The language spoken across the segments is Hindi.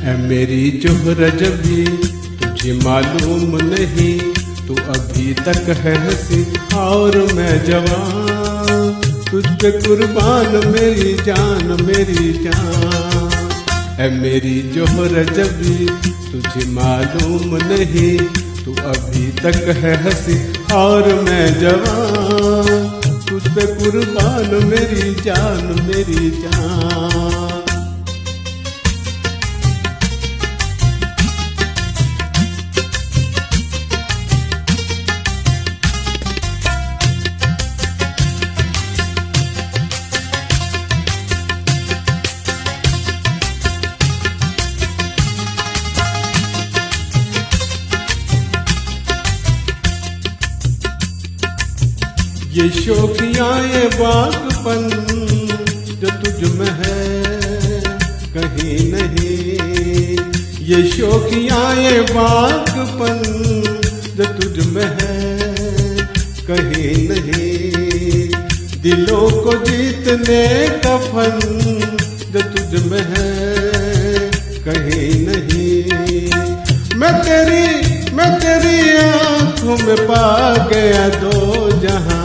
है मेरी जोहरज भी तुझे मालूम नहीं, तू अभी तक है हंसी और मैं जवान, तुझ पे कुर्बान मेरी जान मेरी जान। है मेरी जोहरज भी तुझे मालूम नहीं, तू अभी तक है हंसी और मैं जवान, तुझ पे कुर्बान मेरी जान मेरी जान। ये शौकियाँ ये बागपन जो तुझ में है कहीं नहीं, ये शौकियाँ ये बागपन जो तुझ में है कहीं नहीं, दिलों को जीतने का फन जो तुझ में है कहीं नहीं। मैं तेरी आँखों में पा गया दो जहां,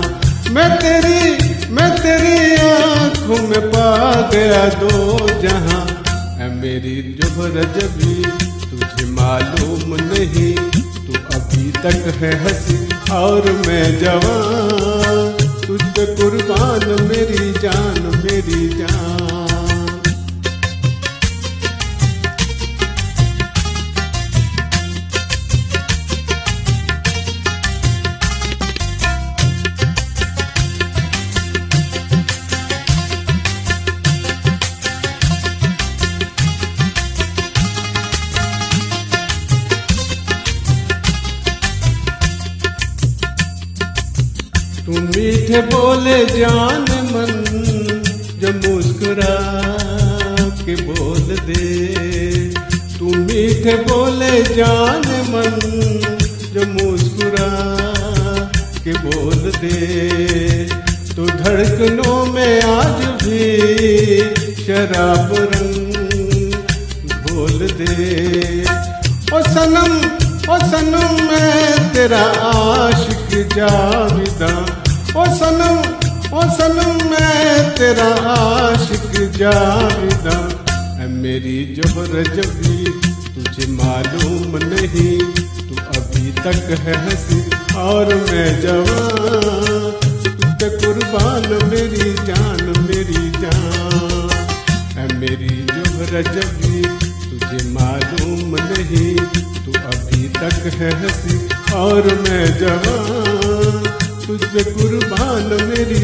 मैं तेरी आँखों में पा गया दो जहां। है मेरी जोहरज भी तुझे मालूम नहीं, तू अभी तक है हंसी और मैं जवान, तुझ पे कुर्बान मेरी जान मेरी जान। तू मीठे बोले जान मन जो मुस्कुरा के बोल दे, तू मीठे बोले जान मन जो मुस्कुरा के बोल दे, तू धड़कनों में आज भी शराब रंग घोल दे। ओ सनम मैं तेरा आशिक जाविदा, ओ सनम मैं तेरा आशिक जाविदा। है मेरी जोहरज भी तुझे मालूम नहीं, तू अभी तक है हंसी और मैं जवान, तुझ पे कुर्बान मेरी जान मेरी जान। है मेरी जोहरज भी तुझे मालूम नहीं, तू अभी तक है हंसी और मैं जवान, तुझ पे कुर्बान मेरी